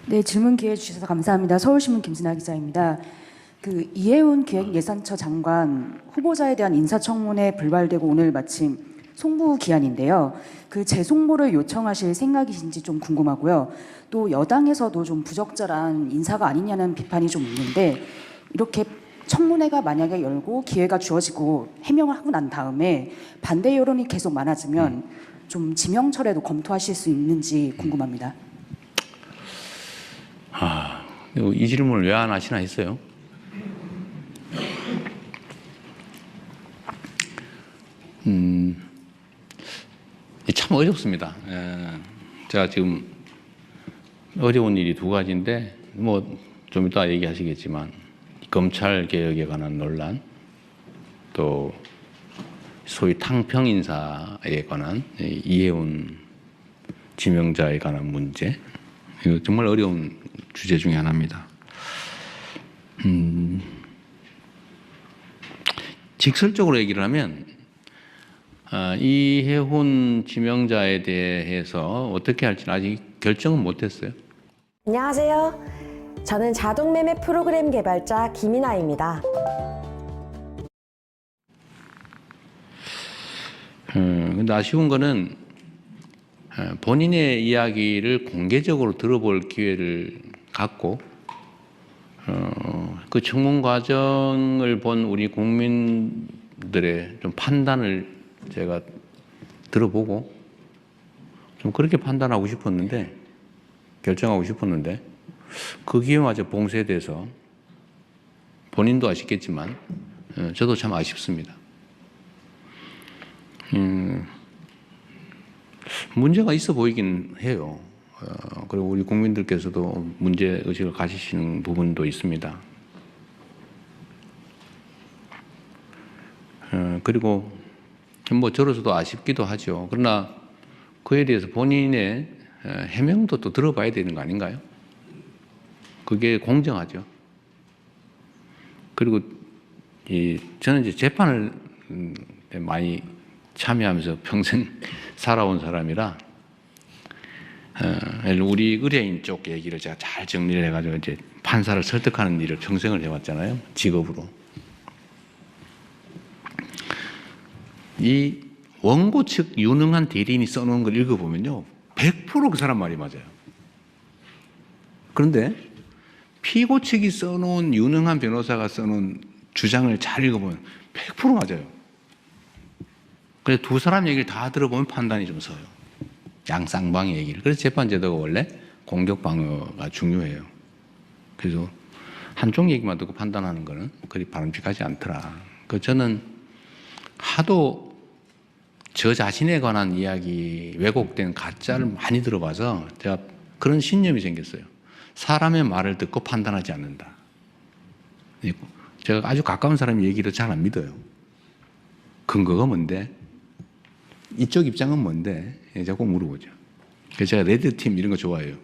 네, 질문 기회 주셔서 감사합니다. 서울신문 김진아 기자입니다. 이해운 기획예산처 장관 후보자에 대한 인사청문회 불발되고 오늘 마침 송부 기한인데요. 재송부를 요청하실 생각이신지 좀 궁금하고요. 또 여당에서도 좀 부적절한 인사가 아니냐는 비판이 좀 있는데 이렇게 청문회가 만약에 열고 기회가 주어지고 해명을 하고 난 다음에 반대 여론이 계속 많아지면 좀 지명철회도 검토하실 수 있는지 궁금합니다. 이 질문을 왜 안 하시나 했어요. 참 어렵습니다. 제가 지금 어려운 일이 두 가지인데, 좀 이따 얘기하시겠지만, 검찰 개혁에 관한 논란, 또 소위 탕평 인사에 관한 이해운 지명자에 관한 문제, 이거 정말 어려운 주제 중에 하나입니다. 직설적으로 얘기를 하면 이해훈 지명자에 대해서 어떻게 할지는 아직 결정은 못했어요. 안녕하세요. 저는 자동매매 프로그램 개발자 김이나입니다. 근데 아쉬운 거는 본인의 이야기를 공개적으로 들어볼 기회를 갖고 그 청문 과정을 본 우리 국민들의 좀 판단을 제가 들어보고 좀 그렇게 판단하고 싶었는데, 결정하고 싶었는데 그 기회마저 봉쇄돼서 본인도 아쉽겠지만 저도 참 아쉽습니다. 문제가 있어 보이긴 해요. 그리고 우리 국민들께서도 문제 의식을 가지시는 부분도 있습니다. 그리고 저로서도 아쉽기도 하죠. 그러나 그에 대해서 본인의 해명도 또 들어봐야 되는 거 아닌가요? 그게 공정하죠. 그리고 저는 이제 재판을 많이 참여하면서 평생 살아온 사람이라 우리 의뢰인 쪽 얘기를 제가 잘 정리를 해가지고 이제 판사를 설득하는 일을 평생을 해왔잖아요. 직업으로. 이 원고 측 유능한 대리인이 써놓은 걸 읽어보면요, 100% 그 사람 말이 맞아요. 그런데 피고 측이 써놓은 유능한 변호사가 써놓은 주장을 잘 읽어보면 100% 맞아요. 그래서 두 사람 얘기를 다 들어보면 판단이 좀 서요. 양쌍방의 얘기를. 그래서 재판제도가 원래 공격 방어가 중요해요. 그래서 한쪽 얘기만 듣고 판단하는 거는 그리 바람직하지 않더라. 저는 하도 저 자신에 관한 이야기, 왜곡된 가짜를 많이 들어봐서 제가 그런 신념이 생겼어요. 사람의 말을 듣고 판단하지 않는다. 제가 아주 가까운 사람 얘기를 잘 안 믿어요. 근거가 뭔데? 이쪽 입장은 뭔데? 자꾸 물어보죠. 그래서 제가 레드팀 이런 거 좋아해요.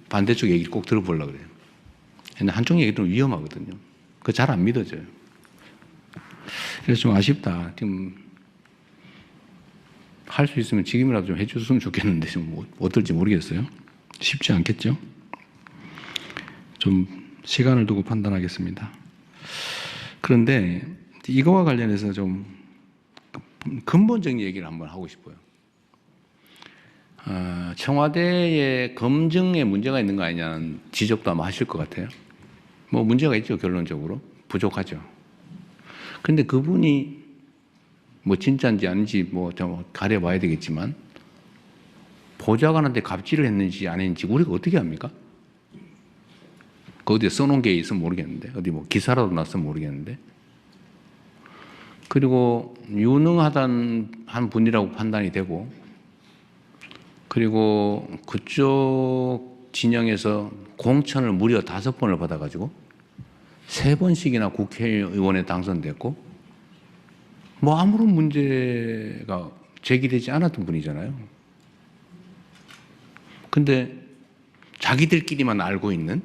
반대쪽 얘기를 꼭 들어보려고 그래요. 근데 한쪽 얘기도 위험하거든요. 그거 잘 안 믿어져요. 그래서 좀 아쉽다. 지금 할 수 있으면 지금이라도 좀 해줬으면 좋겠는데 좀 어떨지 모르겠어요. 쉽지 않겠죠? 좀 시간을 두고 판단하겠습니다. 그런데 이거와 관련해서 좀 근본적인 얘기를 한번 하고 싶어요. 청와대의 검증에 문제가 있는 거 아니냐는 지적도 아마 하실 것 같아요. 문제가 있죠, 결론적으로. 부족하죠. 근데 그분이 진짜인지 아닌지 좀 가려봐야 되겠지만, 보좌관한테 갑질을 했는지 안 했는지 우리가 어떻게 합니까? 그 어디에 써놓은 게 있으면 모르겠는데, 어디 기사라도 났으면 모르겠는데. 그리고 유능하다는 한 분이라고 판단이 되고, 그리고 그쪽 진영에서 공천을 무려 5번을 받아가지고 3번씩이나 국회의원에 당선됐고, 아무런 문제가 제기되지 않았던 분이잖아요. 근데 자기들끼리만 알고 있는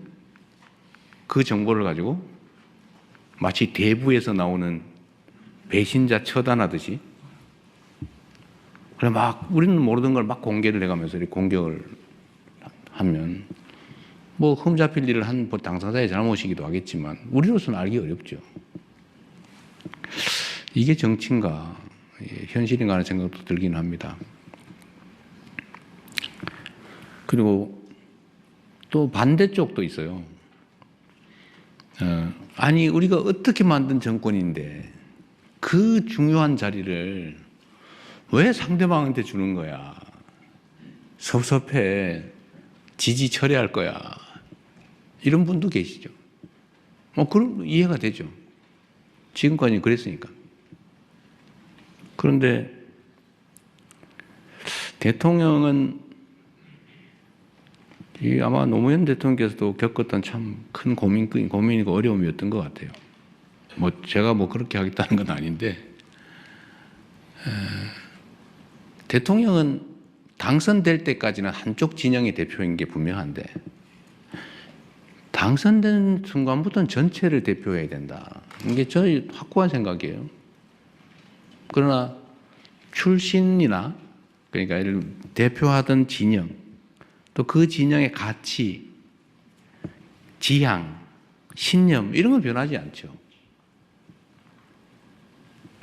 그 정보를 가지고 마치 대부에서 나오는 배신자 처단하듯이, 그래 우리는 모르던 걸 막 공개를 해가면서 이렇게 공격을 하면 뭐 흠잡힐 일을 한 당사자의 잘못이기도 하겠지만 우리로서는 알기 어렵죠. 이게 정치인가 현실인가 하는 생각도 들긴 합니다. 그리고 또 반대쪽도 있어요. 아니 우리가 어떻게 만든 정권인데 그 중요한 자리를 왜 상대방한테 주는 거야? 섭섭해. 지지 처리할 거야. 이런 분도 계시죠. 그럼 이해가 되죠. 지금까지 그랬으니까. 그런데 대통령은 아마 노무현 대통령께서도 겪었던 참 큰 고민이고 어려움이었던 것 같아요. 제가 그렇게 하겠다는 건 아닌데, 대통령은 당선될 때까지는 한쪽 진영의 대표인 게 분명한데, 당선된 순간부터는 전체를 대표해야 된다. 이게 저희 확고한 생각이에요. 그러나 출신이나 그러니까 대표하던 진영, 또 그 진영의 가치, 지향, 신념 이런 건 변하지 않죠.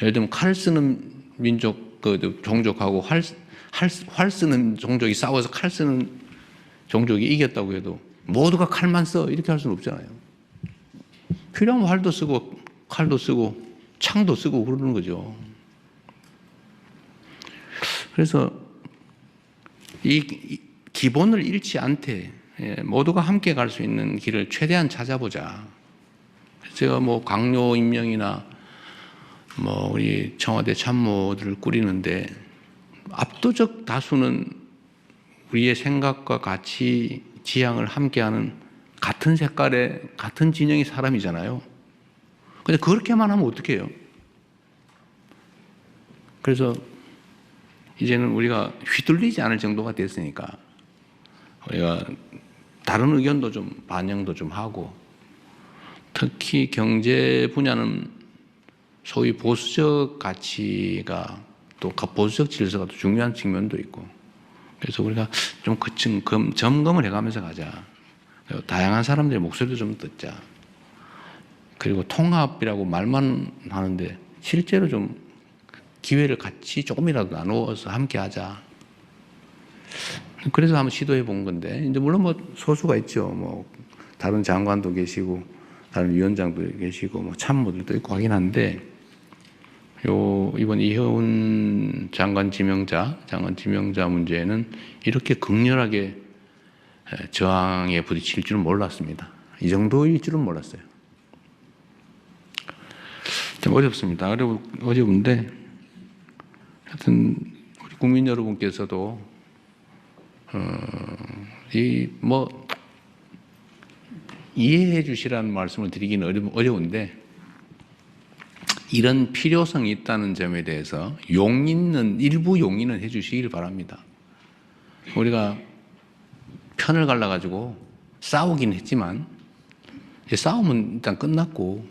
예를 들면 칼 쓰는 민족, 종족하고 활 쓰는 종족이 싸워서 칼 쓰는 종족이 이겼다고 해도 모두가 칼만 써 이렇게 할 수는 없잖아요. 필요하면 활도 쓰고 칼도 쓰고 창도 쓰고 그러는 거죠. 그래서 이 기본을 잃지 않되 모두가 함께 갈 수 있는 길을 최대한 찾아보자. 제가 강요 임명이나 우리 청와대 참모들을 꾸리는데 압도적 다수는 우리의 생각과 가치, 지향을 함께하는 같은 색깔의 같은 진영의 사람이잖아요. 근데 그렇게만 하면 어떻게 해요? 그래서 이제는 우리가 휘둘리지 않을 정도가 됐으니까 우리가 다른 의견도 좀 반영도 좀 하고, 특히 경제 분야는 소위 보수적 가치가 또 보수적 질서가 또 중요한 측면도 있고, 그래서 우리가 좀 점검을 해가면서 가자. 다양한 사람들의 목소리도 좀 듣자. 그리고 통합이라고 말만 하는데 실제로 좀 기회를 같이 조금이라도 나누어서 함께 하자. 그래서 한번 시도해 본 건데, 이제 물론 소수가 있죠. 다른 장관도 계시고, 다른 위원장도 계시고, 참모들도 있고 하긴 한데, 이번 이혜훈 장관 지명자 문제는 이렇게 극렬하게 저항에 부딪힐 줄은 몰랐습니다. 이 정도일 줄은 몰랐어요. 좀 어렵습니다. 어려운데, 하여튼, 우리 국민 여러분께서도, 이해해 주시라는 말씀을 드리기는 어려운데, 이런 필요성이 있다는 점에 대해서 일부 용인은 해 주시길 바랍니다. 우리가 편을 갈라가지고 싸우긴 했지만, 이제 싸움은 일단 끝났고,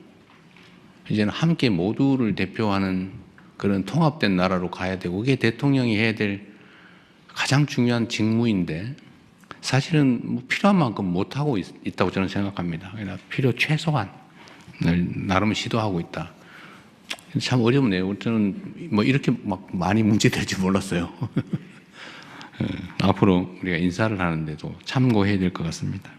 이제는 함께 모두를 대표하는 그런 통합된 나라로 가야 되고, 그게 대통령이 해야 될 가장 중요한 직무인데, 사실은 필요한 만큼 못하고 있다고 저는 생각합니다. 그러니까 필요 최소한을 나름 시도하고 있다. 참 어렵네요. 저는 이렇게 많이 문제될 줄 몰랐어요. 앞으로 우리가 인사를 하는데도 참고해야 될 것 같습니다.